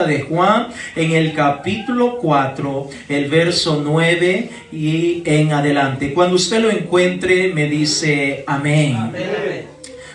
de Juan en el capítulo 4, el verso 9 y en adelante. Cuando usted lo encuentre, me dice amén. Amén.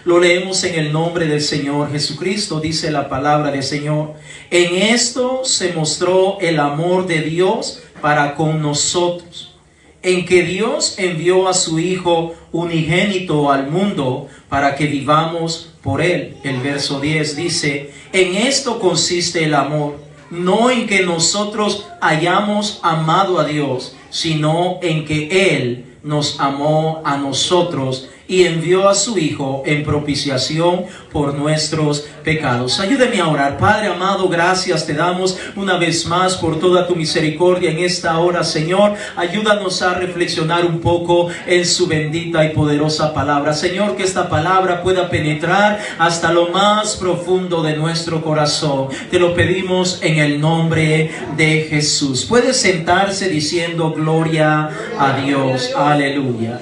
Lo leemos en el nombre del Señor Jesucristo. Dice la palabra del Señor: en esto se mostró el amor de Dios para con nosotros, en que Dios envió a su Hijo unigénito al mundo para que vivamos por Él. El verso 10 dice: en esto consiste el amor, no en que nosotros hayamos amado a Dios, sino en que Él nos amó a nosotros y envió a su Hijo en propiciación por nuestros pecados. Ayúdeme a orar. Padre amado, gracias te damos una vez más por toda tu misericordia en esta hora, Señor. Ayúdanos a reflexionar un poco en su bendita y poderosa palabra. Señor, que esta palabra pueda penetrar hasta lo más profundo de nuestro corazón. Te lo pedimos en el nombre de Jesús. Puede sentarse diciendo gloria a Dios. Aleluya.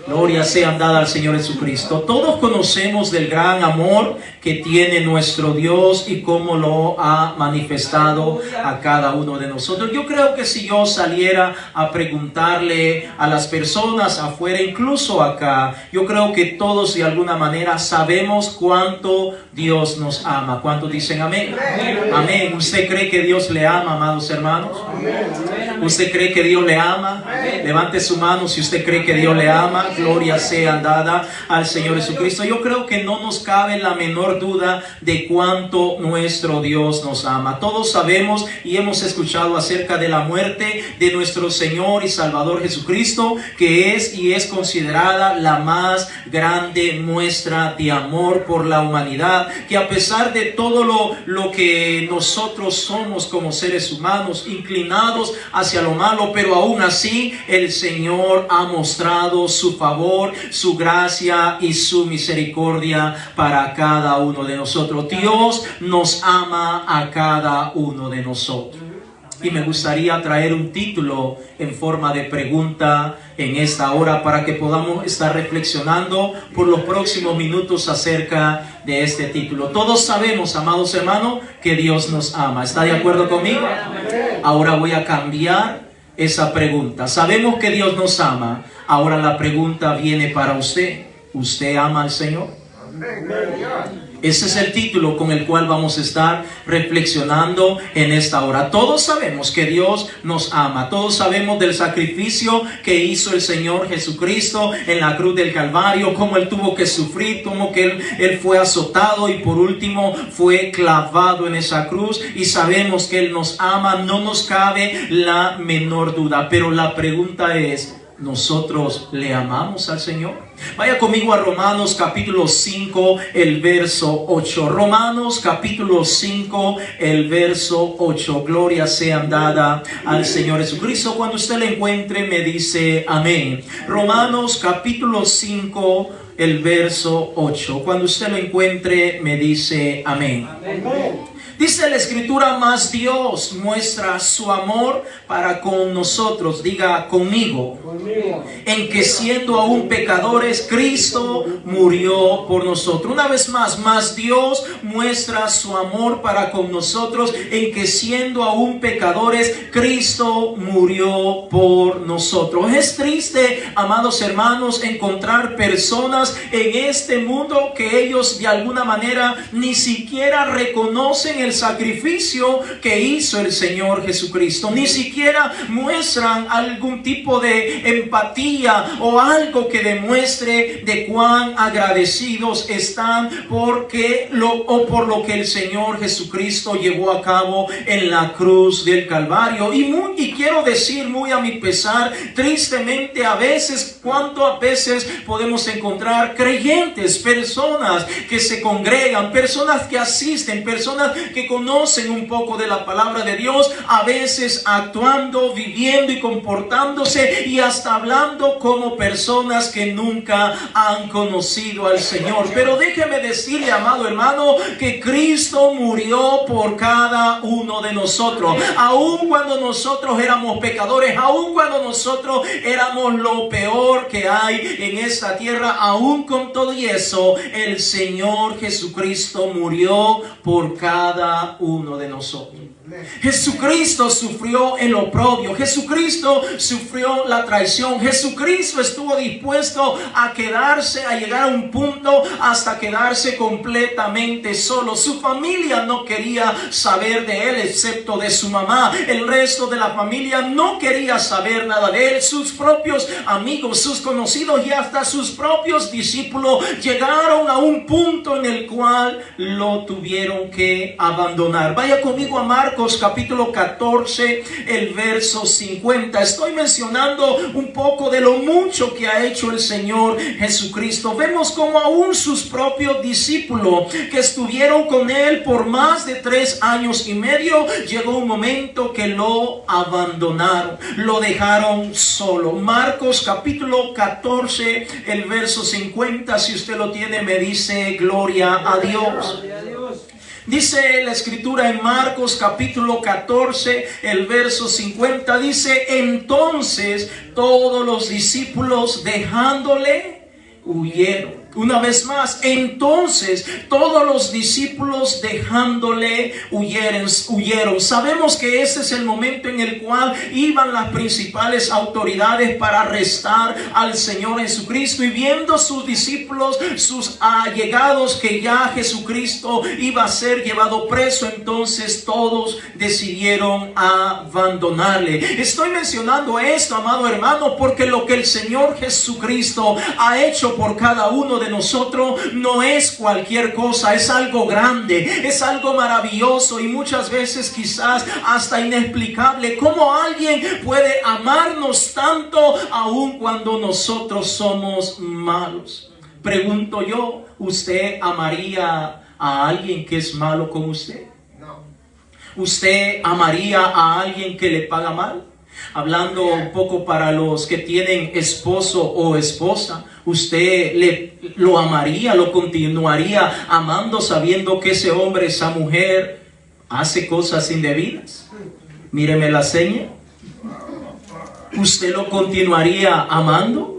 Gloria sea dada al Señor Jesucristo. Todos conocemos del gran amor que tiene nuestro Dios y cómo lo ha manifestado a cada uno de nosotros. Yo creo que si yo saliera a preguntarle a las personas afuera, incluso acá, yo creo que todos de alguna manera sabemos cuánto Dios nos ama. ¿Cuántos dicen amén? Amén. ¿Usted cree que Dios le ama, amados hermanos? ¿Usted cree que Dios le ama? Levante su mano si usted cree que Dios le ama. Gloria sea dada al Señor Jesucristo. Yo creo que no nos cabe la menor duda de cuánto nuestro Dios nos ama. Todos sabemos y hemos escuchado acerca de la muerte de nuestro Señor y Salvador Jesucristo, que es y es considerada la más grande muestra de amor por la humanidad, que a pesar de todo lo que nosotros somos como seres humanos, inclinados hacia lo malo, pero aún así el Señor ha mostrado su favor, su gracia y su misericordia para cada uno de nosotros. Dios nos ama a cada uno de nosotros. Y me gustaría traer un título en forma de pregunta en esta hora para que podamos estar reflexionando por los próximos minutos acerca de este título. Todos sabemos, amados hermanos, que Dios nos ama. ¿Está de acuerdo conmigo? Ahora voy a cambiar esa pregunta. Sabemos que Dios nos ama. Ahora la pregunta viene para usted. ¿Usted ama al Señor? Ese es el título con el cual vamos a estar reflexionando en esta hora. Todos sabemos que Dios nos ama. Todos sabemos del sacrificio que hizo el Señor Jesucristo en la cruz del Calvario, cómo Él tuvo que sufrir, cómo que Él fue azotado y por último fue clavado en esa cruz. Y sabemos que Él nos ama, no nos cabe la menor duda. Pero la pregunta es: ¿nosotros le amamos al Señor? Vaya conmigo a Romanos capítulo 5, el verso 8. Romanos capítulo 5, el verso 8. Gloria sea dada al Señor Jesucristo. Cuando usted le encuentre, me dice amén. Romanos capítulo 5, el verso 8. Cuando usted lo encuentre, me dice amén. Amén. Dice la Escritura: mas Dios muestra su amor para con nosotros. Diga conmigo. En que siendo aún pecadores, Cristo murió por nosotros. Una vez más, mas Dios muestra su amor para con nosotros, en que siendo aún pecadores, Cristo murió por nosotros. Es triste, amados hermanos, encontrar personas en este mundo que ellos de alguna manera ni siquiera reconocen el sacrificio que hizo el Señor Jesucristo. Ni siquiera muestran algún tipo de empatía o algo que demuestre de cuán agradecidos están por lo que el Señor Jesucristo llevó a cabo en la cruz del Calvario. Y quiero decir, muy a mi pesar, tristemente a veces podemos encontrar creyentes, personas que se congregan, personas que asisten, personas que conocen un poco de la palabra de Dios, a veces actuando, viviendo y comportándose y hasta hablando como personas que nunca han conocido al Señor. Pero déjeme decirle, amado hermano, que Cristo murió por cada uno de nosotros. Aun cuando nosotros éramos pecadores, aun cuando nosotros éramos lo peor que hay en esta tierra, aun con todo y eso, el Señor Jesucristo murió por cada cada uno de nosotros. Jesucristo sufrió el oprobio, Jesucristo sufrió la traición, Jesucristo estuvo dispuesto a quedarse, a llegar a un punto hasta quedarse completamente solo. Su familia no quería saber de él excepto de su mamá. El resto de la familia no quería saber nada de él. Sus propios amigos, sus conocidos y hasta sus propios discípulos llegaron a un punto en el cual lo tuvieron que abandonar. Vaya conmigo a Marcos capítulo 14, el verso 50. Estoy mencionando un poco de lo mucho que ha hecho el Señor Jesucristo. Vemos como aún sus propios discípulos que estuvieron con él por más de 3 años y medio, llegó un momento que lo abandonaron, lo dejaron solo. Marcos capítulo 14, el verso 50, si usted lo tiene, me dice gloria a Dios. Dice la escritura en Marcos capítulo 14, el verso 50, dice: entonces todos los discípulos dejándole huyeron. Una vez más, entonces todos los discípulos dejándole huyeron. Sabemos que ese es el momento en el cual iban las principales autoridades para arrestar al Señor Jesucristo, y viendo sus discípulos, sus allegados, que ya Jesucristo iba a ser llevado preso, entonces todos decidieron abandonarle. Estoy mencionando esto, amado hermano, porque lo que el Señor Jesucristo ha hecho por cada uno de nosotros no es cualquier cosa, es algo grande, es algo maravilloso y muchas veces quizás hasta inexplicable. ¿Cómo alguien puede amarnos tanto aun cuando nosotros somos malos? Pregunto yo, ¿usted amaría a alguien que es malo con usted? No. ¿Usted amaría a alguien que le paga mal? Hablando un poco para los que tienen esposo o esposa, ¿usted lo amaría, lo continuaría amando sabiendo que ese hombre, esa mujer hace cosas indebidas? Míreme la seña. ¿Usted lo continuaría amando?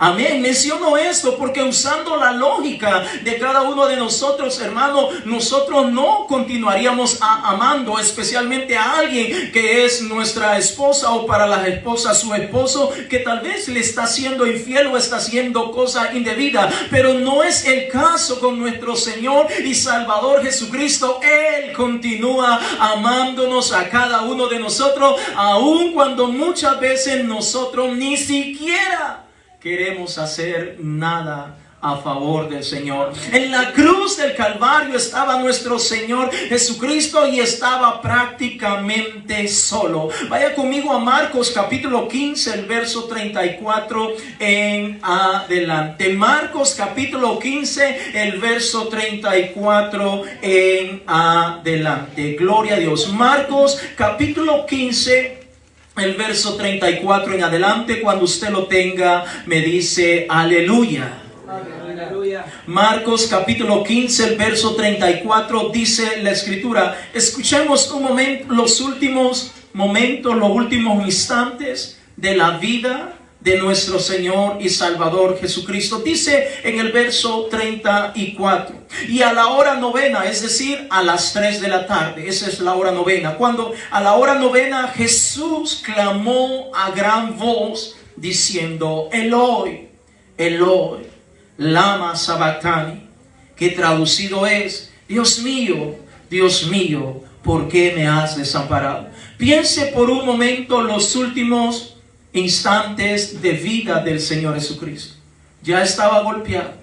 Amén. Menciono esto porque usando la lógica de cada uno de nosotros, hermano, nosotros no continuaríamos amando, especialmente a alguien que es nuestra esposa, o para las esposas su esposo, que tal vez le está siendo infiel o está haciendo cosas indebidas. Pero no es el caso con nuestro Señor y Salvador Jesucristo. Él continúa amándonos a cada uno de nosotros, aun cuando muchas veces nosotros ni siquiera queremos hacer nada a favor del Señor. En la cruz del Calvario estaba nuestro Señor Jesucristo y estaba prácticamente solo. Vaya conmigo a Marcos capítulo 15, el verso 34 en adelante. Marcos capítulo 15, el verso 34 en adelante. Gloria a Dios. Marcos capítulo 15, el verso 34 en adelante. Cuando usted lo tenga, me dice aleluya. Aleluya. Marcos capítulo 15, el verso 34, dice la escritura. Escuchemos un momento los últimos momentos, los últimos instantes de la vida de nuestro Señor y Salvador Jesucristo. Dice en el verso 34: y a la hora novena, es decir, a las 3 de la tarde, esa es la hora novena, cuando a la hora novena Jesús clamó a gran voz diciendo: Eloi, Eloi, lama sabactani, que traducido es: Dios mío, ¿por qué me has desamparado? Piense por un momento los últimos instantes de vida del Señor Jesucristo. Ya estaba golpeado,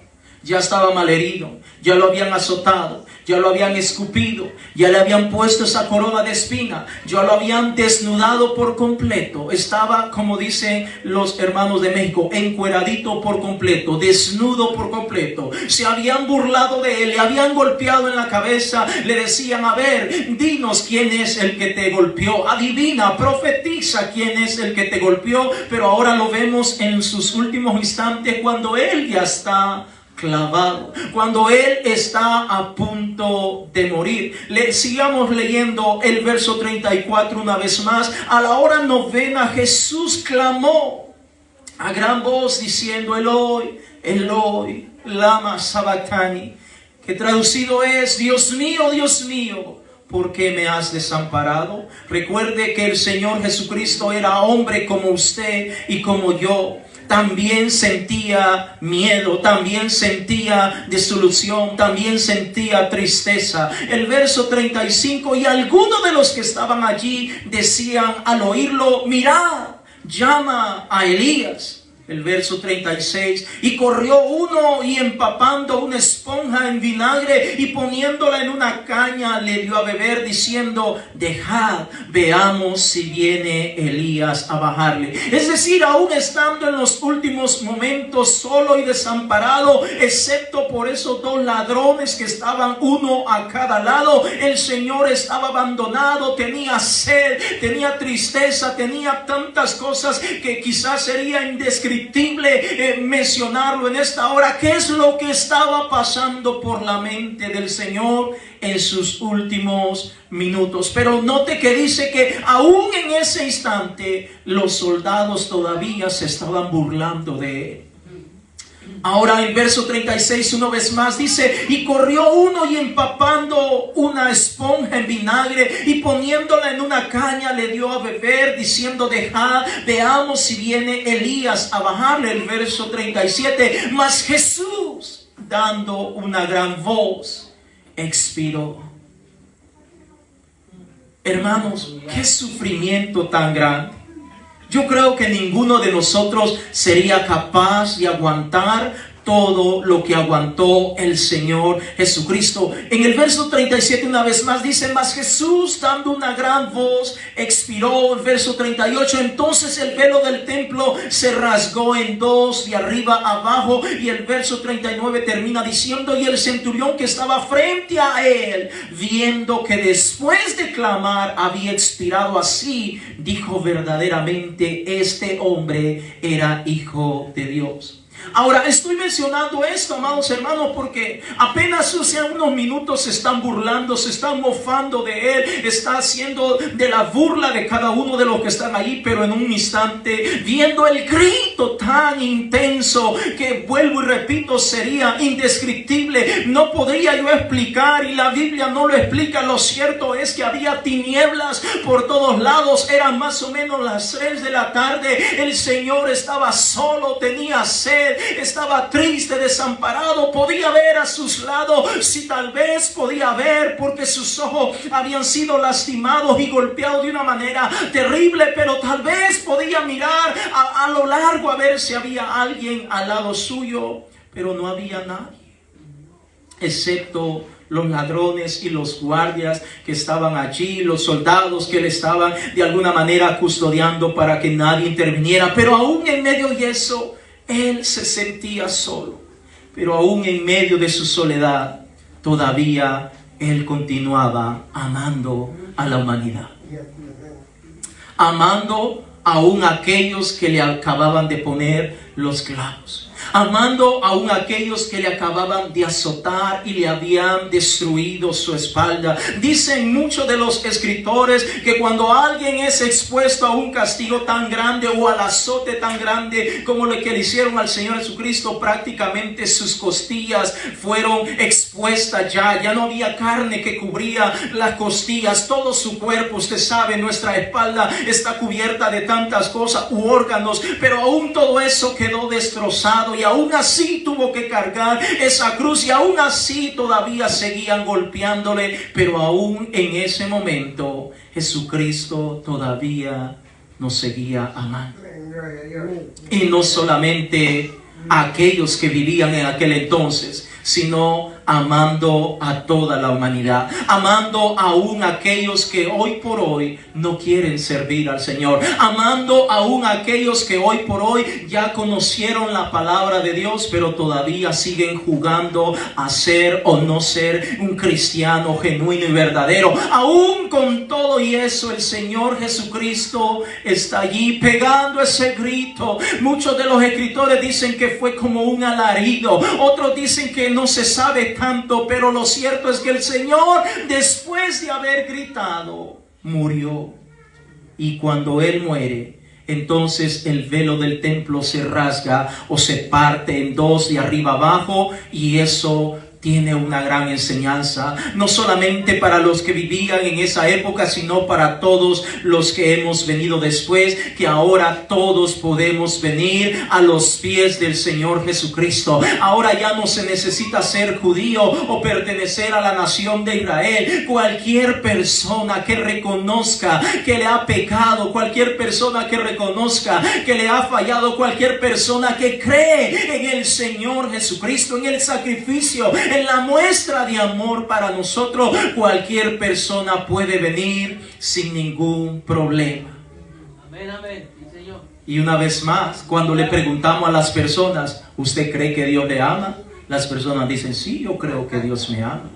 ya estaba malherido, ya lo habían azotado, ya lo habían escupido, ya le habían puesto esa corona de espina, ya lo habían desnudado por completo. Estaba, como dicen los hermanos de México, encueradito por completo, desnudo por completo. Se habían burlado de él, le habían golpeado en la cabeza, le decían: a ver, dinos quién es el que te golpeó, adivina, profetiza quién es el que te golpeó. Pero ahora lo vemos en sus últimos instantes, cuando él ya está clavado, cuando él está a punto de morir. Sigamos leyendo el verso 34 una vez más. A la hora novena Jesús clamó a gran voz diciendo: Eloi, Eloi, lama sabactani, que traducido es: Dios mío, ¿por qué me has desamparado? Recuerde que el Señor Jesucristo era hombre como usted y como yo. También sentía miedo, también sentía desilusión, también sentía tristeza. El verso 35, y algunos de los que estaban allí decían al oírlo: mirad, llama a Elías. El verso 36, y corrió uno y empapando una esponja en vinagre y poniéndola en una caña le dio a beber, diciendo: dejad, veamos si viene Elías a bajarle. Es decir, aún estando en los últimos momentos solo y desamparado, excepto por esos dos ladrones que estaban uno a cada lado, el Señor estaba abandonado, tenía sed, tenía tristeza, tenía tantas cosas que quizás sería indescriptible mencionarlo en esta hora. ¿Qué es lo que estaba pasando por la mente del Señor en sus últimos minutos? Pero note que dice que aún en ese instante los soldados todavía se estaban burlando de él. Ahora el verso 36 una vez más dice: y corrió uno y empapando una esponja en vinagre y poniéndola en una caña le dio a beber, diciendo: dejad, veamos si viene Elías a bajarle. El verso 37, mas Jesús, dando una gran voz, expiró. Hermanos, qué sufrimiento tan grande. Yo creo que ninguno de nosotros sería capaz de aguantar todo lo que aguantó el Señor Jesucristo. En el verso 37 una vez más dice: mas Jesús, dando una gran voz, expiró. El verso 38, entonces el velo del templo se rasgó en dos, de arriba abajo. Y el verso 39 termina diciendo: y el centurión que estaba frente a él, viendo que después de clamar había expirado así, dijo: verdaderamente este hombre era Hijo de Dios. Ahora, estoy mencionando esto, amados hermanos, porque apenas hace unos minutos se están burlando, se están mofando de él, está haciendo de la burla de cada uno de los que están ahí, pero en un instante, viendo el grito tan intenso que, vuelvo y repito, sería indescriptible, no podría yo explicar, y la Biblia no lo explica. Lo cierto es que había tinieblas por todos lados, eran más o menos las 3 de la tarde, el Señor estaba solo, tenía sed, estaba triste, desamparado. Podía ver a sus lados, si tal vez podía ver, porque sus ojos habían sido lastimados y golpeados de una manera terrible, pero tal vez podía mirar a lo largo a ver si había alguien al lado suyo, pero no había nadie, excepto los ladrones y los guardias que estaban allí, los soldados que le estaban de alguna manera custodiando para que nadie interviniera. Pero aún en medio de eso, él se sentía solo, pero aún en medio de su soledad, todavía él continuaba amando a la humanidad. Amando aún a aquellos que le acababan de poner los clavos. Amando aún a aquellos que le acababan de azotar y le habían destruido su espalda. Dicen muchos de los escritores que cuando alguien es expuesto a un castigo tan grande o al azote tan grande como lo que le hicieron al Señor Jesucristo, prácticamente sus costillas fueron expuestas ya no había carne que cubría las costillas, todo su cuerpo. Usted sabe, nuestra espalda está cubierta de tantas cosas u órganos, pero aún todo eso quedó destrozado, y aún así tuvo que cargar esa cruz, y aún así todavía seguían golpeándole. Pero aún en ese momento Jesucristo todavía nos seguía amando. Y no solamente a aquellos que vivían en aquel entonces, sino amando a toda la humanidad, amando aún a aquellos que hoy por hoy no quieren servir al Señor, amando aún a aquellos que hoy por hoy ya conocieron la palabra de Dios, pero todavía siguen jugando a ser o no ser un cristiano genuino y verdadero. Aún con todo y eso, el Señor Jesucristo está allí pegando ese grito. Muchos de los escritores dicen que fue como un alarido, otros dicen que no se sabe tanto, pero lo cierto es que el Señor, después de haber gritado, murió. Y cuando Él muere, entonces el velo del templo se rasga o se parte en dos de arriba abajo, y eso tiene una gran enseñanza, no solamente para los que vivían en esa época, sino para todos los que hemos venido después, que ahora todos podemos venir a los pies del Señor Jesucristo. Ahora ya no se necesita ser judío o pertenecer a la nación de Israel. Cualquier persona que reconozca que le ha pecado, cualquier persona que reconozca que le ha fallado, cualquier persona que cree en el Señor Jesucristo, en el sacrificio, en la muestra de amor para nosotros, cualquier persona puede venir sin ningún problema. Amén, amén. Sí, Señor. Y una vez más, cuando le preguntamos a las personas, ¿usted cree que Dios le ama? Las personas dicen, sí, yo creo que Dios me ama.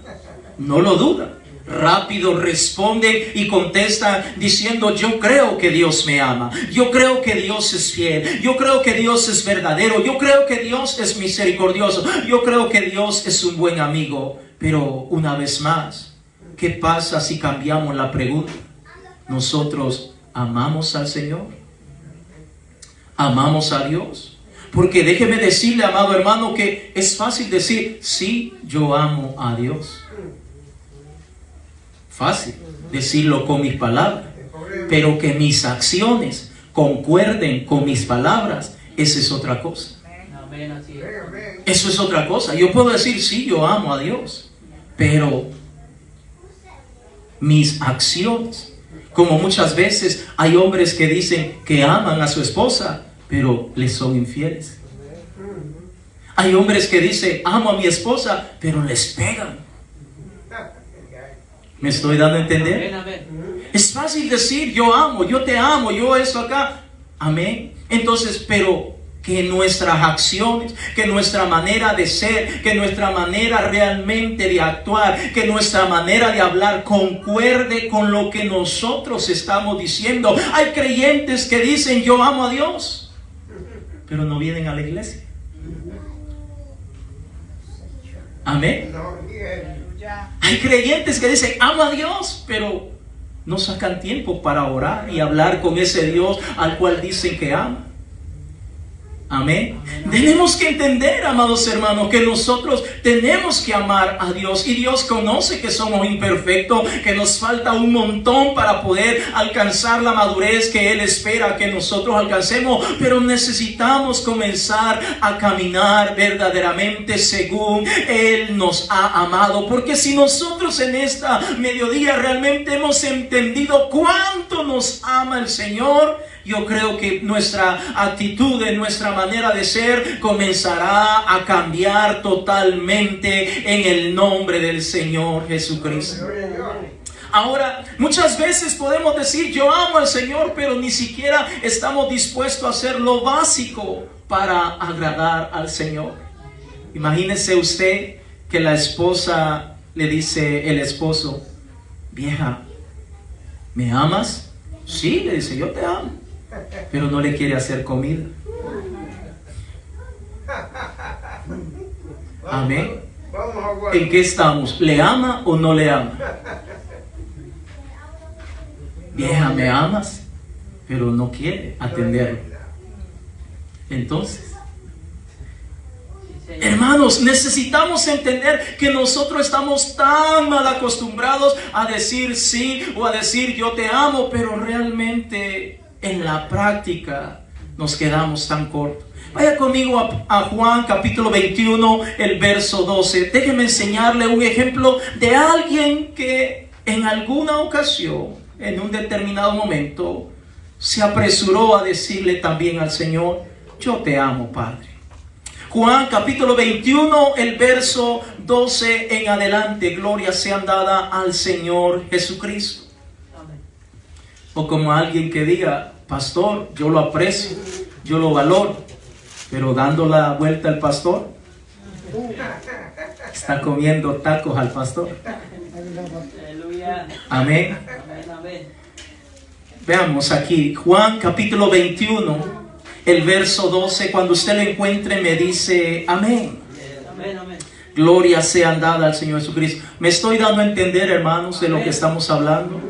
No lo duda. Rápido responde y contesta diciendo, yo creo que Dios me ama, yo creo que Dios es fiel, yo creo que Dios es verdadero, yo creo que Dios es misericordioso, yo creo que Dios es un buen amigo. Pero una vez más, ¿qué pasa si cambiamos la pregunta? ¿Nosotros amamos al Señor? ¿Amamos a Dios? Porque déjeme decirle, amado hermano, que es fácil decir, sí, yo amo a Dios. Fácil decirlo con mis palabras, pero que mis acciones concuerden con mis palabras, esa es otra cosa. Eso es otra cosa. Yo puedo decir, sí, yo amo a Dios, pero mis acciones, como muchas veces hay hombres que dicen que aman a su esposa, pero les son infieles. Hay hombres que dicen, amo a mi esposa, pero les pegan. ¿Me estoy dando a entender? Es fácil decir, yo amo, yo te amo, yo esto acá. Amén. Entonces, pero que nuestras acciones, que nuestra manera de ser, que nuestra manera realmente de actuar, que nuestra manera de hablar concuerde con lo que nosotros estamos diciendo. Hay creyentes que dicen, yo amo a Dios, pero no vienen a la iglesia. Amén. Hay creyentes que dicen, amo a Dios, pero no sacan tiempo para orar y hablar con ese Dios al cual dicen que aman. Amén. Tenemos que entender, amados hermanos, que nosotros tenemos que amar a Dios. Y Dios conoce que somos imperfectos, que nos falta un montón para poder alcanzar la madurez que Él espera que nosotros alcancemos. Pero necesitamos comenzar a caminar verdaderamente según Él nos ha amado. Porque si nosotros en esta mediodía realmente hemos entendido cuánto nos ama el Señor, yo creo que nuestra actitud, nuestra manera de ser comenzará a cambiar totalmente en el nombre del Señor Jesucristo. Ahora, muchas veces podemos decir, yo amo al Señor, pero ni siquiera estamos dispuestos a hacer lo básico para agradar al Señor. Imagínese usted que la esposa le dice el esposo, vieja, ¿me amas? Sí, le dice, yo te amo. Pero no le quiere hacer comida. Amén. ¿En qué estamos? ¿Le ama o no le ama? Vieja, ¿me amas? Pero no quiere atenderlo. Entonces, hermanos, necesitamos entender que nosotros estamos tan mal acostumbrados a decir sí o a decir yo te amo, pero realmente en la práctica nos quedamos tan cortos. Vaya conmigo a Juan capítulo 21, el verso 12. Déjeme enseñarle un ejemplo de alguien que en alguna ocasión, en un determinado momento, se apresuró a decirle también al Señor, yo te amo, Padre. Juan capítulo 21, el verso 12 en adelante. Gloria sean dadas al Señor Jesucristo. O como alguien que diga, pastor, yo lo aprecio, yo lo valoro, pero dando la vuelta al pastor, está comiendo tacos al pastor. Amén. Veamos aquí, Juan capítulo 21, el verso 12, cuando usted lo encuentre me dice, amén. Gloria sean dadas al Señor Jesucristo. Me estoy dando a entender, hermanos, de lo que estamos hablando,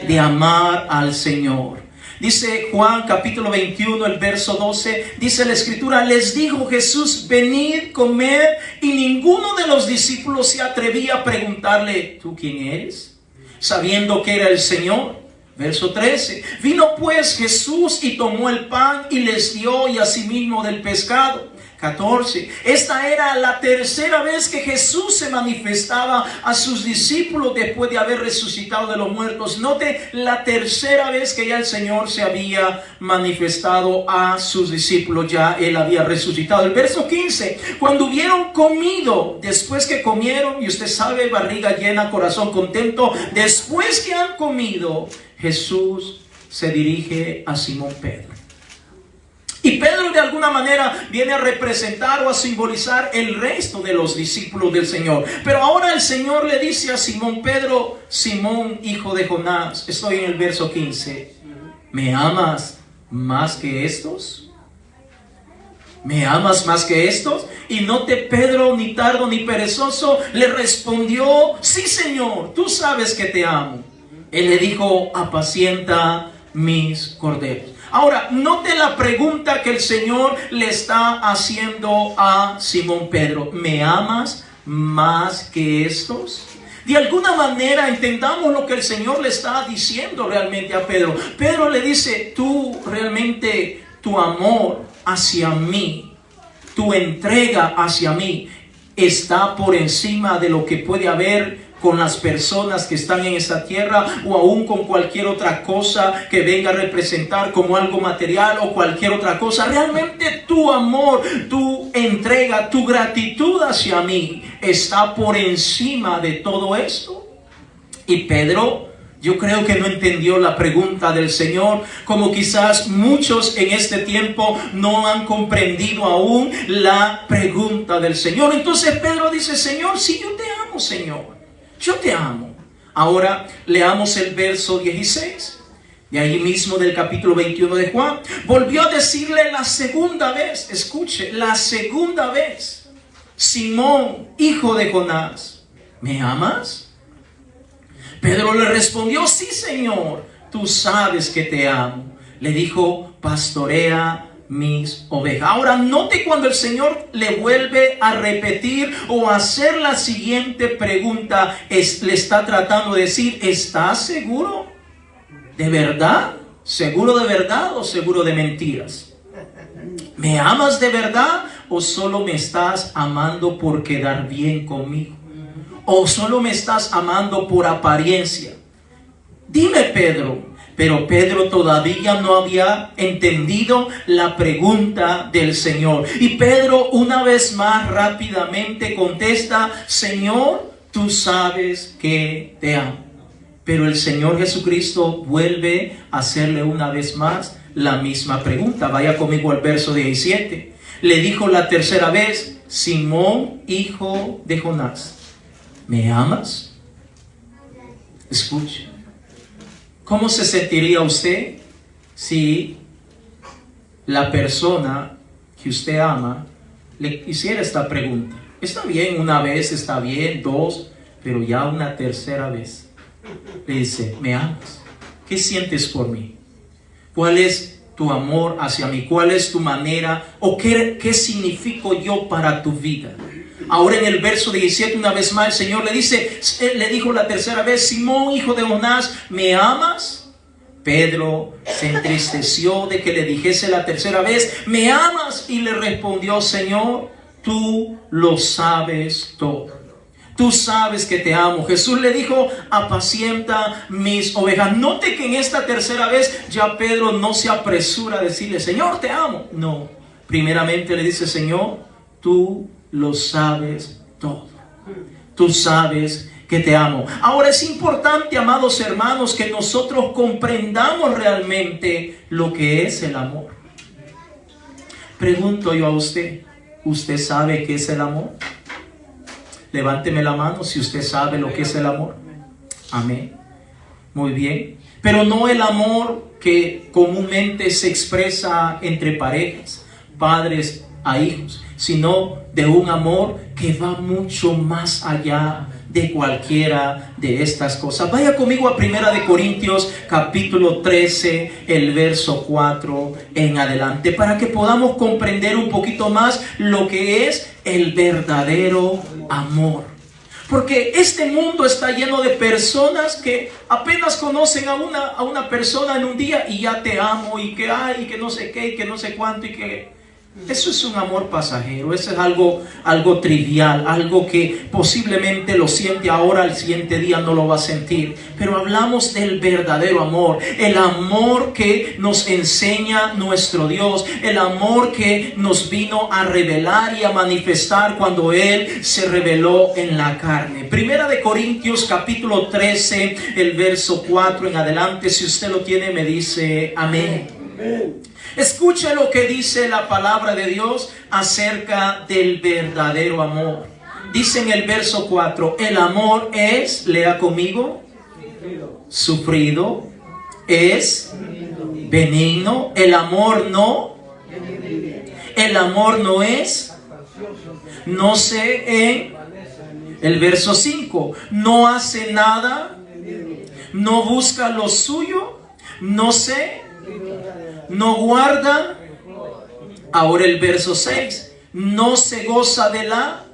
de amar al Señor. Dice Juan capítulo 21, el verso 12, dice la escritura: les dijo Jesús, venid, comed, y ninguno de los discípulos se atrevía a preguntarle, ¿tú quién eres?, sabiendo que era el Señor. Verso 13, vino pues Jesús y tomó el pan y les dio, y asimismo del pescado. 14, esta era la tercera vez que Jesús se manifestaba a sus discípulos después de haber resucitado de los muertos. Note, la tercera vez que ya el Señor se había manifestado a sus discípulos, ya Él había resucitado. El verso 15, cuando hubieron comido, después que comieron, y usted sabe, barriga llena, corazón contento, después que han comido, Jesús se dirige a Simón Pedro. Y Pedro de alguna manera viene a representar o a simbolizar el resto de los discípulos del Señor. Pero ahora el Señor le dice a Simón Pedro: Simón, hijo de Jonás, estoy en el verso 15, ¿me amas más que estos? ¿Me amas más que estos? Y note, Pedro, ni tardo ni perezoso, le respondió: sí, Señor, tú sabes que te amo. Él le dijo: apacienta mis corderos. Ahora, note la pregunta que el Señor le está haciendo a Simón Pedro: ¿me amas más que estos? De alguna manera entendamos lo que el Señor le está diciendo realmente a Pedro. Pedro le dice: tú realmente, tu amor hacia mí, tu entrega hacia mí, está por encima de lo que puede haber con las personas que están en esta tierra, o aún con cualquier otra cosa que venga a representar como algo material o cualquier otra cosa. Realmente tu amor, tu entrega, tu gratitud hacia mí está por encima de todo esto. Y Pedro, yo creo que no entendió la pregunta del Señor, como quizás muchos en este tiempo no han comprendido aún la pregunta del Señor. Entonces Pedro dice: Señor, si yo te amo, Señor, yo te amo. Ahora leamos el verso 16, de ahí mismo del capítulo 21 de Juan. Volvió a decirle la segunda vez, escuche, la segunda vez: Simón, hijo de Jonás, ¿me amas? Pedro le respondió: sí, Señor, tú sabes que te amo. Le dijo: pastorea mis ovejas. Ahora note cuando el Señor le vuelve a repetir o a hacer la siguiente pregunta, le está tratando de decir: ¿estás seguro? ¿De verdad? ¿Seguro de verdad o seguro de mentiras? ¿Me amas de verdad o solo me estás amando por quedar bien conmigo? ¿O solo me estás amando por apariencia? Dime, Pedro. Pero Pedro todavía no había entendido la pregunta del Señor. Y Pedro una vez más rápidamente contesta: Señor, tú sabes que te amo. Pero el Señor Jesucristo vuelve a hacerle una vez más la misma pregunta. Vaya conmigo al verso 17. Le dijo la tercera vez: Simón, hijo de Jonás, ¿me amas? Escuche. ¿Cómo se sentiría usted si la persona que usted ama le hiciera esta pregunta? Está bien, una vez, está bien, dos, pero ya una tercera vez le dice: ¿me amas? ¿Qué sientes por mí? ¿Cuál es tu amor hacia mí? ¿Cuál es tu manera? ¿O qué significo yo para tu vida? Ahora en el verso 17 una vez más el Señor le dijo la tercera vez: Simón, hijo de Jonás, ¿me amas? Pedro se entristeció de que le dijese la tercera vez: ¿me amas? Y le respondió: Señor, tú lo sabes todo. Tú sabes que te amo. Jesús le dijo: apacienta mis ovejas. Note que en esta tercera vez ya Pedro no se apresura a decirle: Señor, te amo. No, primeramente le dice: Señor, tú lo sabes todo. Tú sabes que te amo. Ahora es importante, amados hermanos, que nosotros comprendamos realmente lo que es el amor. Pregunto yo a usted: ¿usted sabe qué es el amor? Levánteme la mano si usted sabe lo que es el amor. Amén. Muy bien. Pero no el amor que comúnmente se expresa entre parejas, padres a hijos, sino de un amor que va mucho más allá de cualquiera de estas cosas. Vaya conmigo a 1 Corintios capítulo 13, el verso 4 en adelante, para que podamos comprender un poquito más lo que es el verdadero amor. Porque este mundo está lleno de personas que apenas conocen a una persona en un día y ya te amo, y que hay, y que no sé qué, y que no sé cuánto, y que... Eso es un amor pasajero, eso es algo trivial, algo que posiblemente lo siente ahora, al siguiente día no lo va a sentir. Pero hablamos del verdadero amor, el amor que nos enseña nuestro Dios, el amor que nos vino a revelar y a manifestar cuando Él se reveló en la carne. 1 Corintios capítulo 13, el verso 4 en adelante, si usted lo tiene me dice amén. Escuche lo que dice la palabra de Dios acerca del verdadero amor. Dice en el verso 4, el amor es, lea conmigo, sufrido, es benigno, el amor no es, no se en el verso 5, no hace nada, no busca lo suyo, no guarda. Ahora el verso 6, no se goza de la,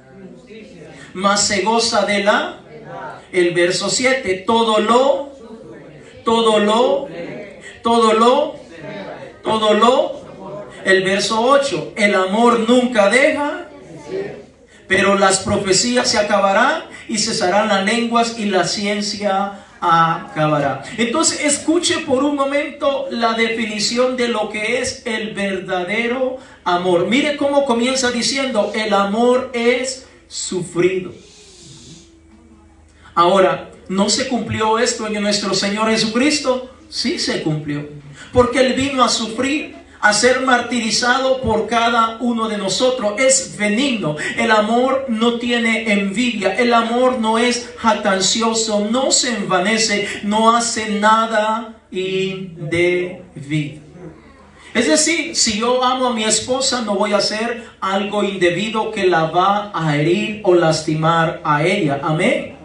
mas se goza de la. El verso 7, todo lo. El verso 8, el amor nunca deja, pero las profecías se acabarán y cesarán las lenguas y la ciencia acabará. Entonces escuche por un momento la definición de lo que es el verdadero amor. Mire cómo comienza diciendo, el amor es sufrido. Ahora, ¿no se cumplió esto en nuestro Señor Jesucristo? Sí se cumplió, porque Él vino a sufrir, a ser martirizado por cada uno de nosotros. Es benigno. El amor no tiene envidia. El amor no es jactancioso, no se envanece, no hace nada indebido. Es decir, si yo amo a mi esposa, no voy a hacer algo indebido que la va a herir o lastimar a ella. Amén.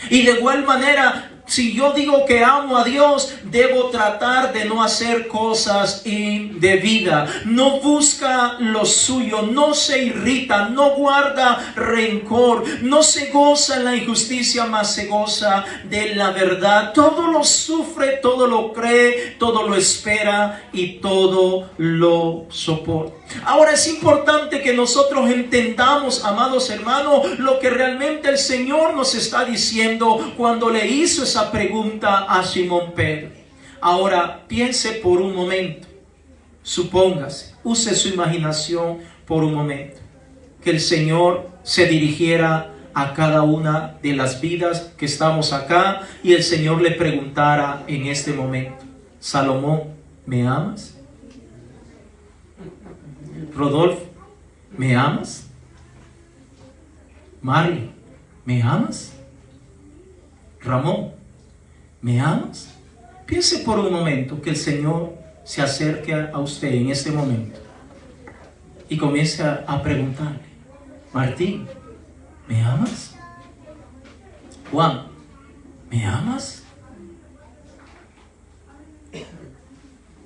Y de igual manera, si yo digo que amo a Dios, debo tratar de no hacer cosas indebidas. No busca lo suyo, no se irrita, no guarda rencor, no se goza en la injusticia, mas se goza de la verdad. Todo lo sufre, todo lo cree, todo lo espera y todo lo soporta. Ahora es importante que nosotros entendamos, amados hermanos, lo que realmente el Señor nos está diciendo cuando le hizo esa pregunta a Simón Pedro. Ahora piense por un momento, supóngase, use su imaginación por un momento, que el Señor se dirigiera a cada una de las vidas que estamos acá y el Señor le preguntara en este momento, Salomón, ¿me amas? Rodolfo, ¿me amas? Mario, ¿me amas? Ramón, ¿me amas? Piense por un momento que el Señor se acerque a usted en este momento y comience a preguntarle, Martín, ¿me amas? Juan, ¿me amas?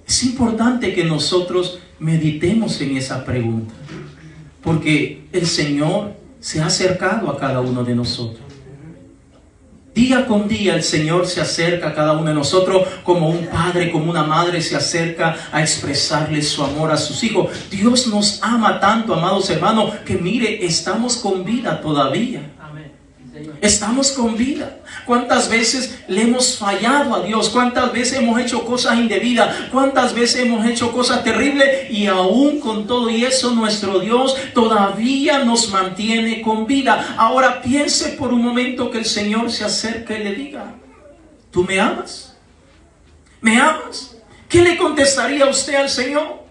Es importante que nosotros meditemos en esa pregunta, porque el Señor se ha acercado a cada uno de nosotros. Día con día el Señor se acerca a cada uno de nosotros, como un padre, como una madre se acerca a expresarle su amor a sus hijos. Dios nos ama tanto, amados hermanos, que mire, estamos con vida todavía. Estamos con vida. ¿Cuántas veces le hemos fallado a Dios? ¿Cuántas veces hemos hecho cosas indebidas? ¿Cuántas veces hemos hecho cosas terribles? Y aún con todo y eso, nuestro Dios todavía nos mantiene con vida. Ahora piense por un momento que el Señor se acerque y le diga, ¿tú me amas? ¿Me amas? ¿Qué le contestaría usted al Señor?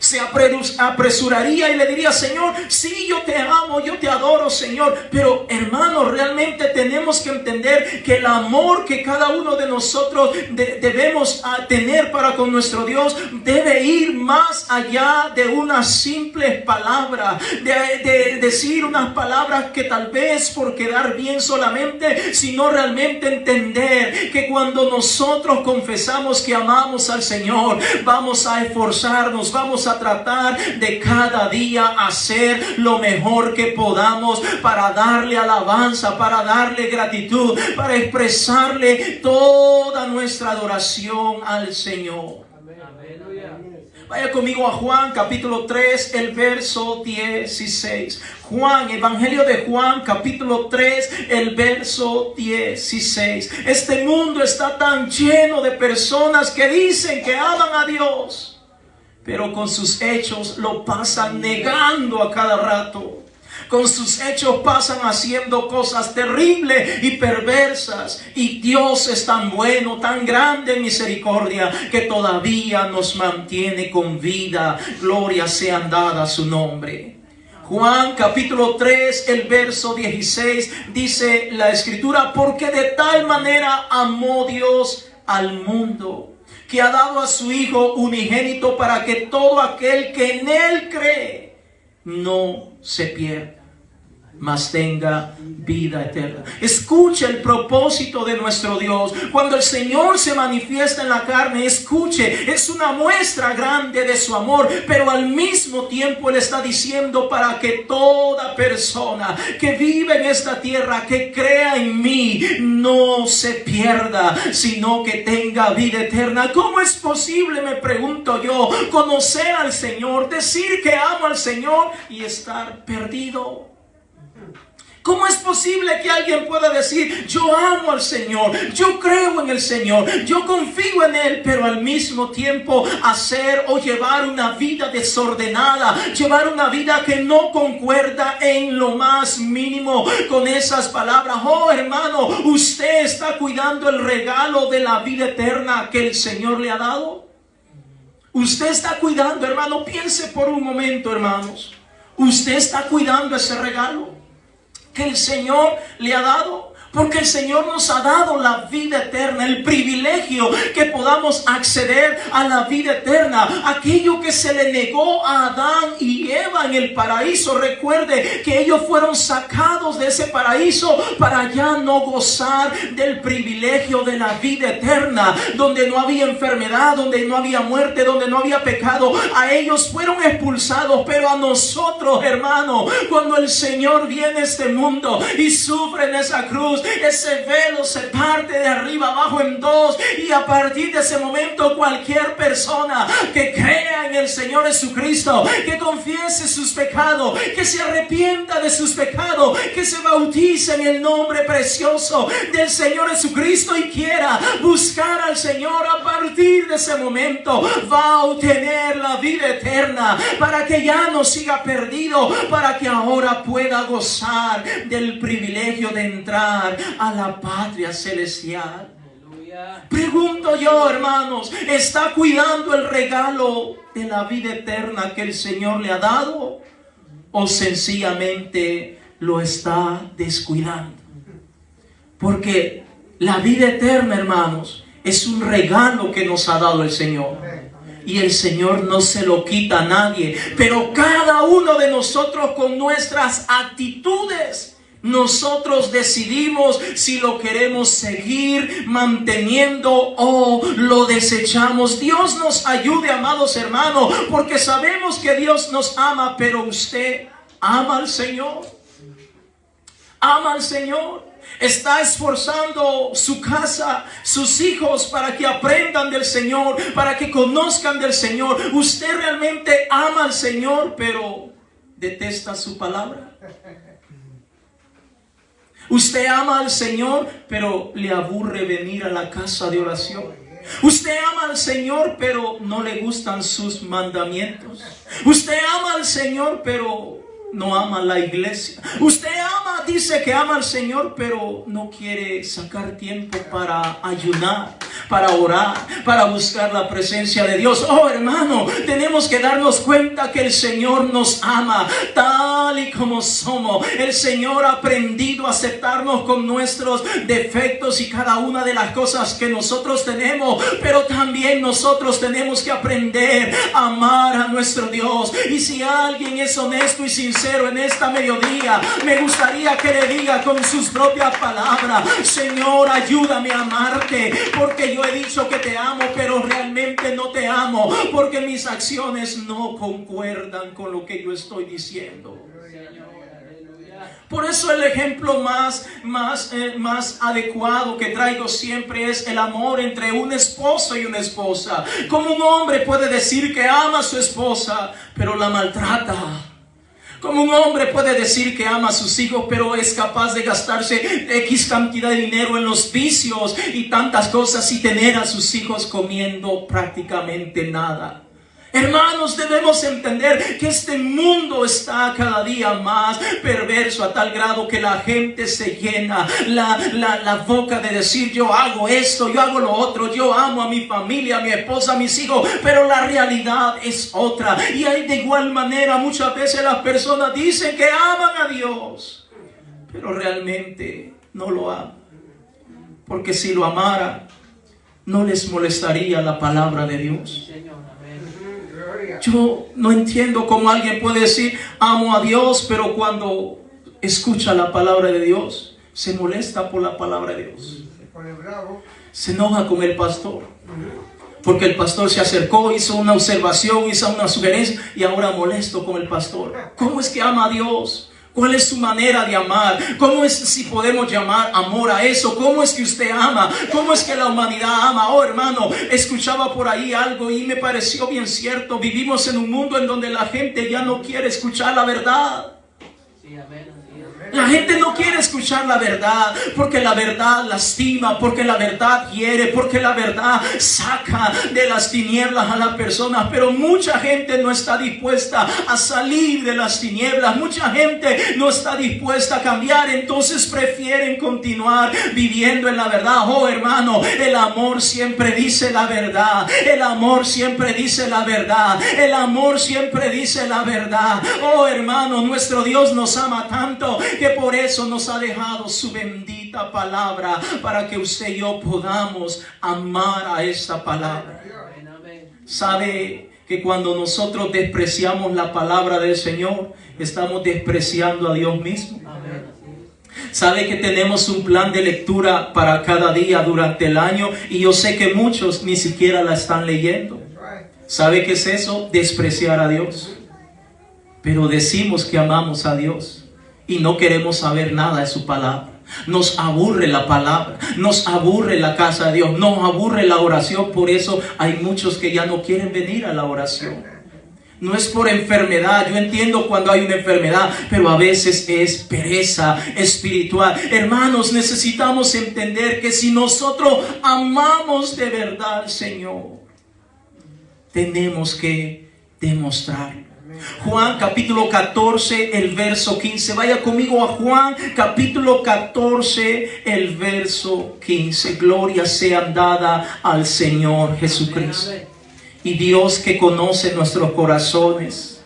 se apresuraría y le diría: Señor, sí, yo te amo, yo te adoro, Señor. Pero hermanos, realmente tenemos que entender que el amor que cada uno de nosotros debemos tener para con nuestro Dios debe ir más allá de unas simples palabras, de decir unas palabras que tal vez por quedar bien solamente, sino realmente entender que cuando nosotros confesamos que amamos al Señor, vamos a esforzarnos, vamos a tratar de cada día hacer lo mejor que podamos para darle alabanza, para darle gratitud, para expresarle toda nuestra adoración al Señor. Vaya conmigo a Juan capítulo 3, el verso 16. Juan, Evangelio de Juan capítulo 3, el verso 16. Este mundo está tan lleno de personas que dicen que aman a Dios, pero con sus hechos lo pasan negando a cada rato. Con sus hechos pasan haciendo cosas terribles y perversas. Y Dios es tan bueno, tan grande en misericordia, que todavía nos mantiene con vida. Gloria sean dadas a su nombre. Juan capítulo 3, el verso 16, dice la Escritura: porque de tal manera amó Dios al mundo, que ha dado a su Hijo unigénito, para que todo aquel que en Él cree no se pierda, mas tenga vida eterna. Escuche el propósito de nuestro Dios. Cuando el Señor se manifiesta en la carne, escuche, es una muestra grande de su amor, pero al mismo tiempo Él está diciendo: para que toda persona que vive en esta tierra, que crea en mí, no se pierda, sino que tenga vida eterna. ¿Cómo es posible, me pregunto yo, conocer al Señor, decir que amo al Señor y estar perdido? ¿Cómo es posible que alguien pueda decir: yo amo al Señor, yo creo en el Señor, yo confío en Él, pero al mismo tiempo hacer o llevar una vida desordenada, llevar una vida que no concuerda en lo más mínimo con esas palabras? Oh hermano, ¿usted está cuidando el regalo de la vida eterna que el Señor le ha dado? ¿Usted está cuidando, hermano? Piense por un momento, hermanos. ¿Usted está cuidando ese regalo que el Señor le ha dado? Porque el Señor nos ha dado la vida eterna, el privilegio que podamos acceder a la vida eterna. Aquello que se le negó a Adán y Eva en el paraíso. Recuerde que ellos fueron sacados de ese paraíso para ya no gozar del privilegio de la vida eterna, donde no había enfermedad, donde no había muerte, donde no había pecado. A ellos fueron expulsados, pero a nosotros, hermano, cuando el Señor viene a este mundo y sufre en esa cruz, ese velo se parte de arriba abajo en dos, y a partir de ese momento cualquier persona que crea en el Señor Jesucristo, que confiese sus pecados, que se arrepienta de sus pecados, que se bautice en el nombre precioso del Señor Jesucristo y quiera buscar al Señor, a partir de ese momento va a obtener la vida eterna, para que ya no siga perdido, para que ahora pueda gozar del privilegio de entrar a la patria celestial. Pregunto yo, hermanos, ¿está cuidando el regalo de la vida eterna que el Señor le ha dado? ¿O sencillamente lo está descuidando? Porque la vida eterna, hermanos, es un regalo que nos ha dado el Señor. Y el Señor no se lo quita a nadie. Pero cada uno de nosotros, con nuestras actitudes, nosotros decidimos si lo queremos seguir manteniendo o lo desechamos. Dios nos ayude, amados hermanos, porque sabemos que Dios nos ama. Pero usted ama al Señor. Ama al Señor. Está esforzando su casa, sus hijos, para que aprendan del Señor, para que conozcan del Señor. Usted realmente ama al Señor, pero detesta su palabra. Usted ama al Señor, pero le aburre venir a la casa de oración. Usted ama al Señor, pero no le gustan sus mandamientos. Usted ama al Señor, pero no ama la iglesia. Usted dice que ama al Señor, pero no quiere sacar tiempo para ayunar, para orar, para buscar la presencia de Dios. Oh, hermano, tenemos que darnos cuenta que el Señor nos ama tal y como somos. El Señor ha aprendido a aceptarnos con nuestros defectos y cada una de las cosas que nosotros tenemos, pero también nosotros tenemos que aprender a amar a nuestro Dios. Y si alguien es honesto y sincero en esta mediodía, me gustaría que le diga con sus propias palabras: Señor, ayúdame a amarte, porque yo he dicho que te amo, pero realmente no te amo, porque mis acciones no concuerdan con lo que yo estoy diciendo. Por eso el ejemplo más adecuado que traigo siempre es el amor entre un esposo y una esposa. Como un hombre puede decir que ama a su esposa, pero la maltrata. Como un hombre puede decir que ama a sus hijos, pero es capaz de gastarse X cantidad de dinero en los vicios y tantas cosas y tener a sus hijos comiendo prácticamente nada. Hermanos, debemos entender que este mundo está cada día más perverso, a tal grado que la gente se llena la boca de decir: yo hago esto, yo hago lo otro, yo amo a mi familia, a mi esposa, a mis hijos, pero la realidad es otra. Y hay de igual manera muchas veces las personas dicen que aman a Dios, pero realmente no lo aman, porque si lo amara no les molestaría la palabra de Dios. Yo no entiendo cómo alguien puede decir amo a Dios, pero cuando escucha la palabra de Dios se molesta por la palabra de Dios, se enoja con el pastor porque el pastor se acercó, hizo una observación, hizo una sugerencia y ahora molesto con el pastor. ¿Cómo es que ama a Dios? ¿Cuál es su manera de amar? ¿Cómo es, si podemos llamar amor a eso? ¿Cómo es que usted ama? ¿Cómo es que la humanidad ama? Oh, hermano, escuchaba por ahí algo y me pareció bien cierto. Vivimos en un mundo en donde la gente ya no quiere escuchar la verdad. Sí, amén. La gente no quiere escuchar la verdad, porque la verdad lastima, porque la verdad hiere, porque la verdad saca de las tinieblas a las personas. Pero mucha gente no está dispuesta a salir de las tinieblas, mucha gente no está dispuesta a cambiar, entonces prefieren continuar viviendo en la verdad. Oh, hermano, el amor siempre dice la verdad, el amor siempre dice la verdad, el amor siempre dice la verdad. Oh, hermano, nuestro Dios nos ama tanto que por eso nos ha dejado su bendita palabra, para que usted y yo podamos amar a esta palabra. ¿Sabe que cuando nosotros despreciamos la palabra del Señor, estamos despreciando a Dios mismo? ¿Sabe que tenemos un plan de lectura para cada día durante el año? Y yo sé que muchos ni siquiera la están leyendo. ¿Sabe qué es eso? Despreciar a Dios. Pero decimos que amamos a Dios y no queremos saber nada de su palabra. Nos aburre la palabra, nos aburre la casa de Dios, nos aburre la oración. Por eso hay muchos que ya no quieren venir a la oración. No es por enfermedad, yo entiendo cuando hay una enfermedad, pero a veces es pereza espiritual. Hermanos, necesitamos entender que si nosotros amamos de verdad al Señor, tenemos que demostrarlo. Juan capítulo 14, el verso 15. Vaya conmigo a Juan capítulo 14, el verso 15. Gloria sea dada al Señor Jesucristo. Y Dios, que conoce nuestros corazones,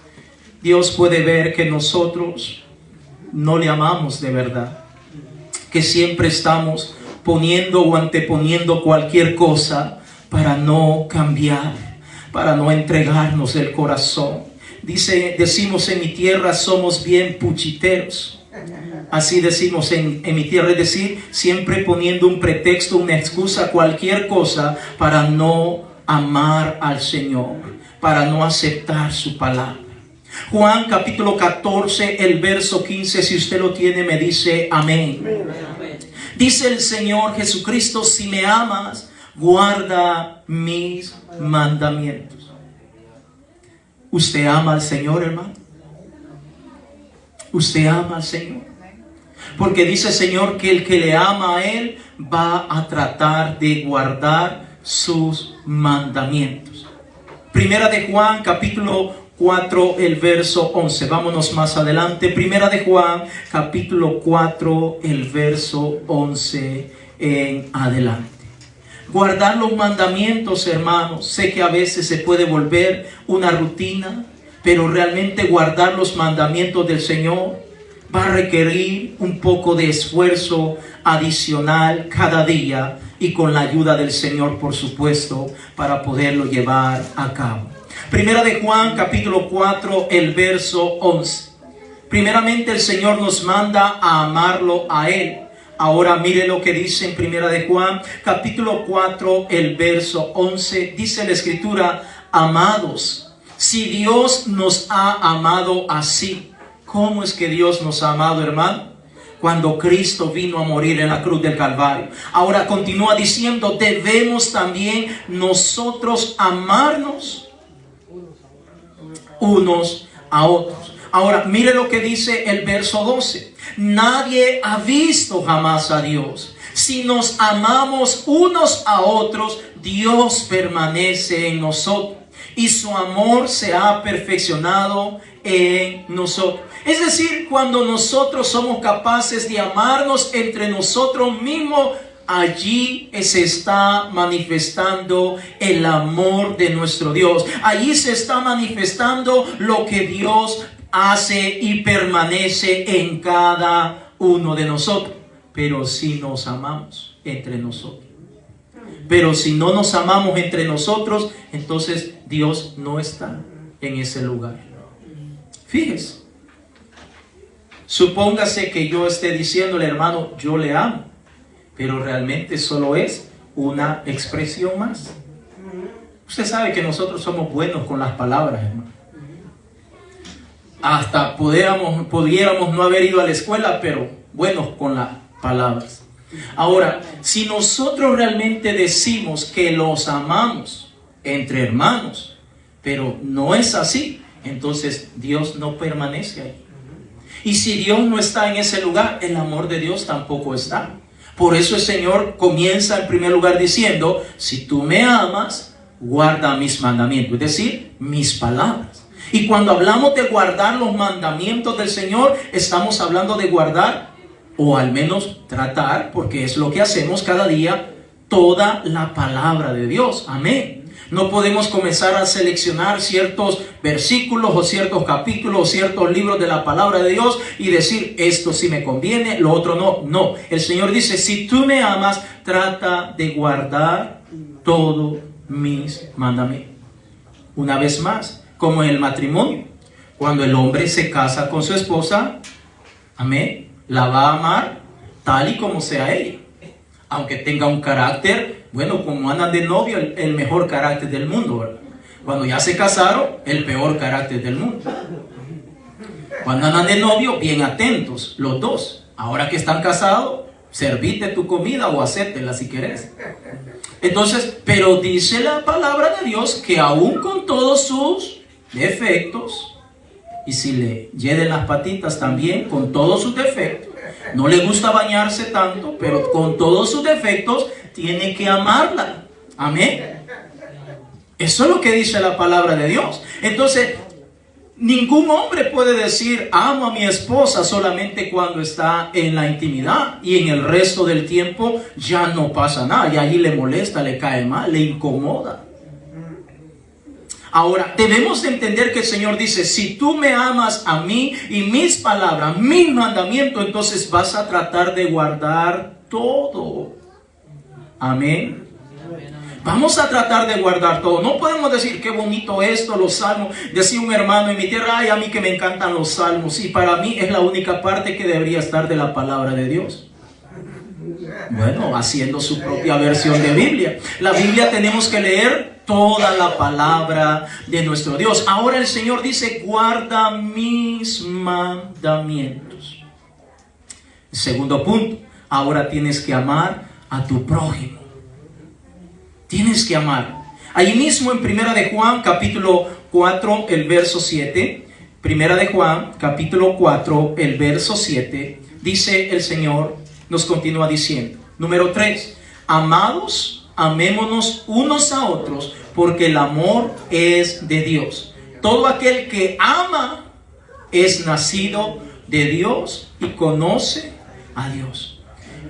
Dios puede ver que nosotros no le amamos de verdad, que siempre estamos poniendo o anteponiendo cualquier cosa para no cambiar, para no entregarnos el corazón. Decimos en mi tierra, somos bien puchiteros. Así decimos en mi tierra, es decir, siempre poniendo un pretexto, una excusa, cualquier cosa para no amar al Señor, para no aceptar su palabra. Juan capítulo 14, el verso 15, si usted lo tiene, me dice amén. Dice el Señor Jesucristo: si me amas, guarda mis mandamientos. ¿Usted ama al Señor, hermano? ¿Usted ama al Señor? Porque dice el Señor que el que le ama a Él va a tratar de guardar sus mandamientos. Primera de Juan, capítulo 4, el verso 11. Vámonos más adelante. Primera de Juan, capítulo 4, el verso 11 en adelante. Guardar los mandamientos, hermanos, sé que a veces se puede volver una rutina, pero realmente guardar los mandamientos del Señor va a requerir un poco de esfuerzo adicional cada día y con la ayuda del Señor, por supuesto, para poderlo llevar a cabo. Primera de Juan, capítulo 4, el verso 11. Primeramente el Señor nos manda a amarlo a Él. Ahora mire lo que dice en Primera de Juan, capítulo 4, el verso 11. Dice la Escritura: amados, si Dios nos ha amado así. ¿Cómo es que Dios nos ha amado, hermano? Cuando Cristo vino a morir en la cruz del Calvario. Ahora continúa diciendo: debemos también nosotros amarnos unos a otros. Ahora mire lo que dice el verso 12. Nadie ha visto jamás a Dios. Si nos amamos unos a otros, Dios permanece en nosotros y su amor se ha perfeccionado en nosotros. Es decir, cuando nosotros somos capaces de amarnos entre nosotros mismos, allí se está manifestando el amor de nuestro Dios. Allí se está manifestando lo que Dios hace y permanece en cada uno de nosotros. Pero si nos amamos entre nosotros. Pero si no nos amamos entre nosotros, entonces Dios no está en ese lugar. Fíjese. Supóngase que yo esté diciéndole: hermano, yo le amo. Pero realmente solo es una expresión más. Usted sabe que nosotros somos buenos con las palabras, hermano. Hasta pudiéramos no haber ido a la escuela, pero buenos con las palabras. Ahora, si nosotros realmente decimos que los amamos entre hermanos, pero no es así, entonces Dios no permanece ahí. Y si Dios no está en ese lugar, el amor de Dios tampoco está. Por eso el Señor comienza en primer lugar diciendo: si tú me amas, guarda mis mandamientos, es decir, mis palabras. Y cuando hablamos de guardar los mandamientos del Señor, estamos hablando de guardar, o al menos tratar, porque es lo que hacemos cada día, toda la palabra de Dios. Amén. No podemos comenzar a seleccionar ciertos versículos o ciertos capítulos o ciertos libros de la palabra de Dios y decir: esto sí me conviene, lo otro no. No, el Señor dice: si tú me amas, trata de guardar todos mis mandamientos. Una vez más, como en el matrimonio, cuando el hombre se casa con su esposa, amén, la va a amar tal y como sea ella. Aunque tenga un carácter, bueno, como andan de novio, el mejor carácter del mundo, ¿verdad? Cuando ya se casaron, el peor carácter del mundo. Cuando andan de novio, bien atentos los dos. Ahora que están casados, servite tu comida o hacértela si querés. Entonces, pero dice la palabra de Dios que aún con todos sus defectos, y si le hieden las patitas también, con todos sus defectos, no le gusta bañarse tanto, pero con todos sus defectos tiene que amarla. Amén. Eso es lo que dice la palabra de Dios. Entonces, ningún hombre puede decir: amo a mi esposa solamente cuando está en la intimidad, y en el resto del tiempo ya no pasa nada, y allí le molesta, le cae mal, le incomoda. Ahora, debemos de entender que el Señor dice: si tú me amas a mí y mis palabras, mis mandamientos, entonces vas a tratar de guardar todo. Amén. Vamos a tratar de guardar todo. No podemos decir: qué bonito esto, los salmos. Decía un hermano en mi tierra: ay, a mí que me encantan los salmos. Y para mí es la única parte que debería estar de la palabra de Dios. Bueno, haciendo su propia versión de Biblia. La Biblia tenemos que leer toda la palabra de nuestro Dios. Ahora el Señor dice: guarda mis mandamientos. Segundo punto, ahora tienes que amar a tu prójimo. Tienes que amar. Ahí mismo en Primera de Juan, capítulo 4, el verso 7. Primera de Juan, capítulo 4, el verso 7. Dice el Señor, nos continúa diciendo. Número 3. Amados, amémonos unos a otros, porque el amor es de Dios. Todo aquel que ama es nacido de Dios y conoce a Dios.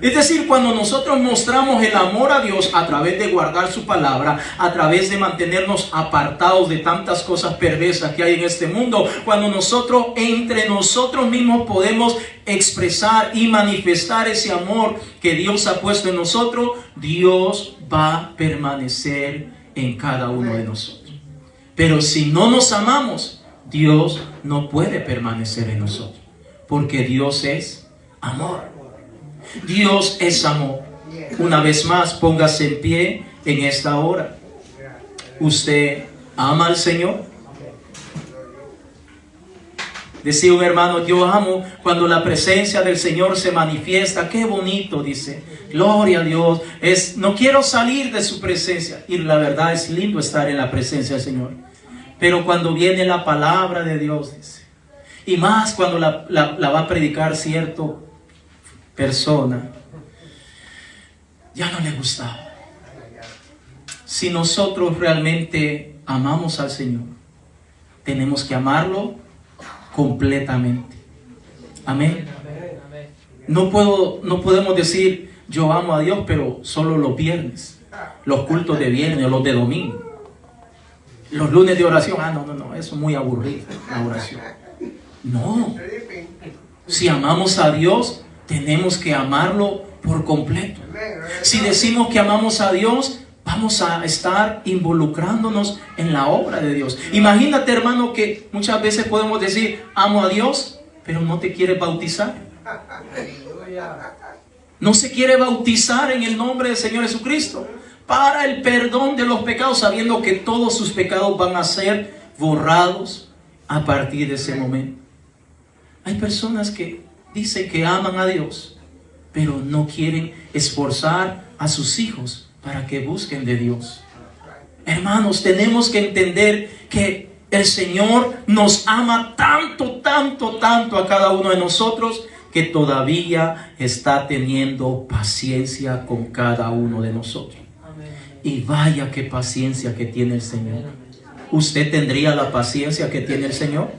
Es decir, cuando nosotros mostramos el amor a Dios a través de guardar su palabra, a través de mantenernos apartados de tantas cosas perversas que hay en este mundo, cuando nosotros entre nosotros mismos podemos expresar y manifestar ese amor que Dios ha puesto en nosotros, Dios va a permanecer en cada uno de nosotros. Pero si no nos amamos, Dios no puede permanecer en nosotros, porque Dios es amor. Dios es amor. Una vez más, póngase en pie en esta hora. ¿Usted ama al Señor? Decía un hermano, yo amo cuando la presencia del Señor se manifiesta. Qué bonito, dice. Gloria a Dios. No quiero salir de su presencia. Y la verdad es lindo estar en la presencia del Señor. Pero cuando viene la palabra de Dios, dice, y más cuando la va a predicar cierto persona, ya no le gustaba. Si nosotros realmente amamos al Señor, tenemos que amarlo completamente. Amén. No podemos decir yo amo a Dios, pero solo los viernes, los cultos de viernes o los de domingo, los lunes de oración. No, eso es muy aburrido, la oración. No, si amamos a Dios, tenemos que amarlo por completo. Si decimos que amamos a Dios, vamos a estar involucrándonos en la obra de Dios. Imagínate, hermano, que muchas veces podemos decir amo a Dios, pero no te quiere bautizar. No se quiere bautizar en el nombre del Señor Jesucristo para el perdón de los pecados, sabiendo que todos sus pecados van a ser borrados a partir de ese momento. Hay personas que dicen que aman a Dios, pero no quieren esforzar a sus hijos para que busquen de Dios. Hermanos, tenemos que entender que el Señor nos ama tanto, tanto, tanto a cada uno de nosotros, que todavía está teniendo paciencia con cada uno de nosotros. Y vaya qué paciencia que tiene el Señor. ¿Usted tendría la paciencia que tiene el Señor?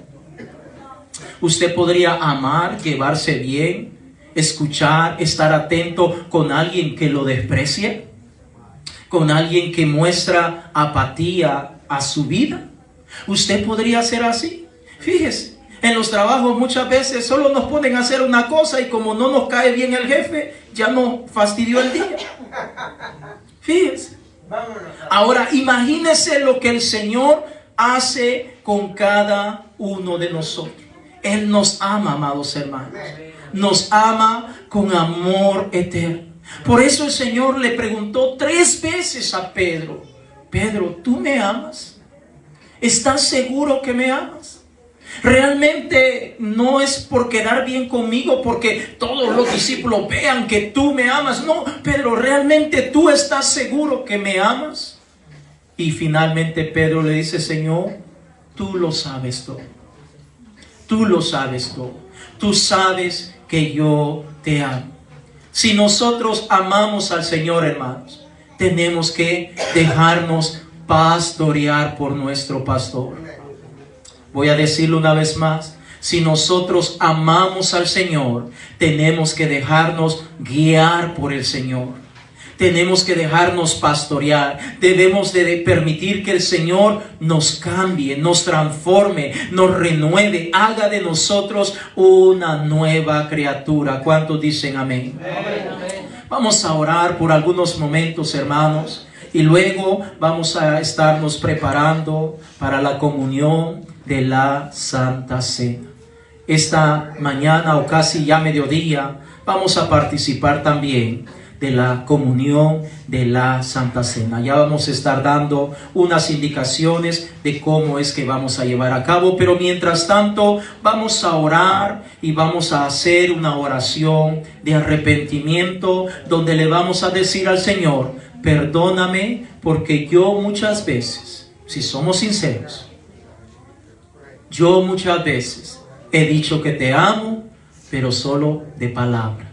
¿Usted podría amar, llevarse bien, escuchar, estar atento con alguien que lo desprecia? ¿Con alguien que muestra apatía a su vida? ¿Usted podría ser así? Fíjese, en los trabajos muchas veces solo nos ponen a hacer una cosa y como no nos cae bien el jefe, ya nos fastidió el día. Fíjese. Ahora imagínese lo que el Señor hace con cada uno de nosotros. Él nos ama, amados hermanos. Nos ama con amor eterno. Por eso el Señor le preguntó 3 veces a Pedro: Pedro, ¿tú me amas? ¿Estás seguro que me amas? Realmente no es por quedar bien conmigo, porque todos los discípulos vean que tú me amas. No, Pedro, ¿realmente tú estás seguro que me amas? Y finalmente Pedro le dice: Señor, tú lo sabes todo. Tú lo sabes todo. Tú sabes que yo te amo. Si nosotros amamos al Señor, hermanos, tenemos que dejarnos pastorear por nuestro pastor. Voy a decirlo una vez más. Si nosotros amamos al Señor, tenemos que dejarnos guiar por el Señor. Tenemos que dejarnos pastorear. Debemos de permitir que el Señor nos cambie, nos transforme, nos renueve, haga de nosotros una nueva criatura. ¿Cuántos dicen amén? Amén. Vamos a orar por algunos momentos, hermanos, y luego vamos a estarnos preparando para la comunión de la Santa Cena. Esta mañana o casi ya mediodía vamos a participar también de la comunión de la Santa Cena. Ya vamos a estar dando unas indicaciones de cómo es que vamos a llevar a cabo, pero mientras tanto vamos a orar y vamos a hacer una oración de arrepentimiento, donde le vamos a decir al Señor: perdóname, porque yo muchas veces, si somos sinceros, yo muchas veces he dicho que te amo, pero solo de palabra.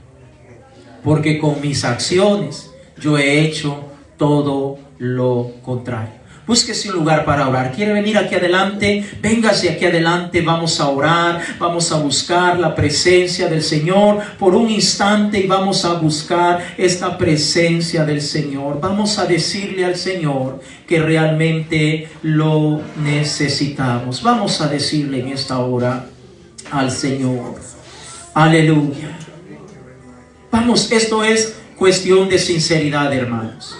Porque con mis acciones yo he hecho todo lo contrario. Búsquese un lugar para orar. ¿Quiere venir aquí adelante? Véngase aquí adelante. Vamos a orar. Vamos a buscar la presencia del Señor por un instante y vamos a buscar esta presencia del Señor. Vamos a decirle al Señor que realmente lo necesitamos. Vamos a decirle en esta hora al Señor. Aleluya. Vamos, esto es cuestión de sinceridad, hermanos.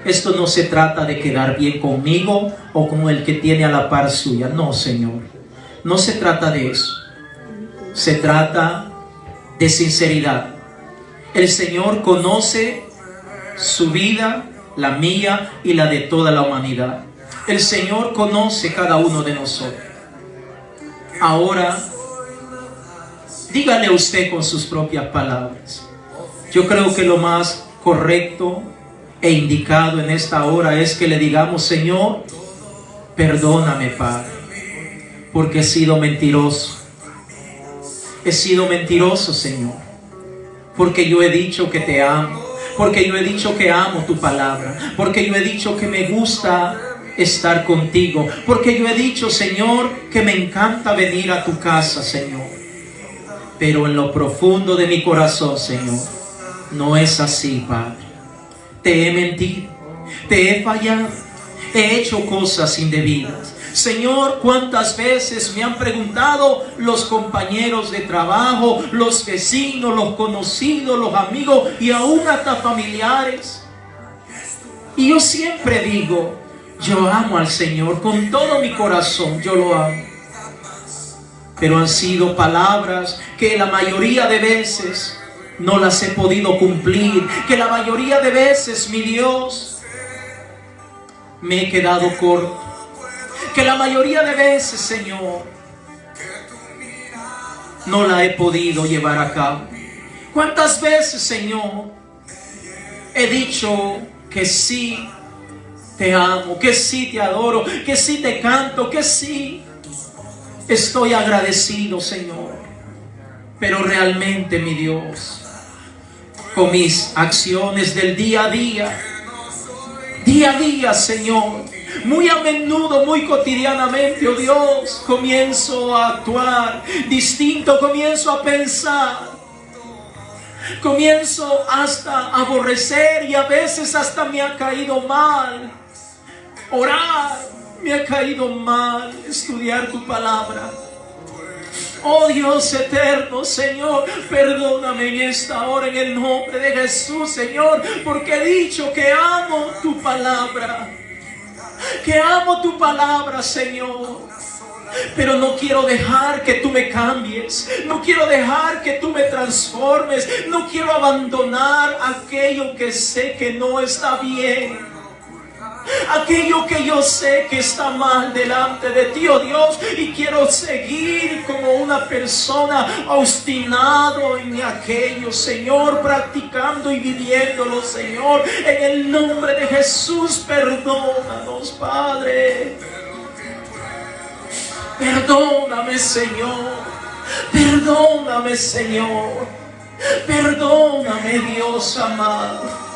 Esto no se trata de quedar bien conmigo o con el que tiene a la par suya. No, Señor. No se trata de eso. Se trata de sinceridad. El Señor conoce su vida, la mía y la de toda la humanidad. El Señor conoce cada uno de nosotros. Ahora, dígale usted con sus propias palabras. Yo creo que lo más correcto e indicado en esta hora es que le digamos: Señor, perdóname, Padre, porque he sido mentiroso. He sido mentiroso, Señor, porque yo he dicho que te amo, porque yo he dicho que amo tu palabra, porque yo he dicho que me gusta estar contigo, porque yo he dicho, Señor, que me encanta venir a tu casa, Señor. Pero en lo profundo de mi corazón, Señor, no es así, Padre. Te he mentido, te he fallado, he hecho cosas indebidas. Señor, ¿cuántas veces me han preguntado los compañeros de trabajo, los vecinos, los conocidos, los amigos y aún hasta familiares? Y yo siempre digo: yo amo al Señor con todo mi corazón, yo lo amo. Pero han sido palabras que la mayoría de veces no las he podido cumplir, que la mayoría de veces, mi Dios, me he quedado corto, que la mayoría de veces, Señor, no la he podido llevar a cabo. ¿Cuántas veces, Señor, he dicho que sí te amo, que sí te adoro, que sí te canto, que sí estoy agradecido, Señor? Pero realmente, mi Dios, con mis acciones del día a día, Señor, muy a menudo, muy cotidianamente, oh Dios, comienzo a actuar distinto, comienzo a pensar, comienzo hasta a aborrecer y a veces hasta me ha caído mal orar, me ha caído mal estudiar tu palabra. Oh Dios eterno, Señor, perdóname en esta hora en el nombre de Jesús, Señor, porque he dicho que amo tu palabra, Señor. Pero no quiero dejar que tú me cambies, no quiero dejar que tú me transformes, no quiero abandonar aquello que sé que no está bien, aquello que yo sé que está mal delante de ti, oh Dios, y quiero seguir como una persona obstinado en aquello, Señor, practicando y viviéndolo, Señor. En el nombre de Jesús, perdónanos, Padre. Perdóname, Señor. Perdóname, Señor. Perdóname, Dios amado.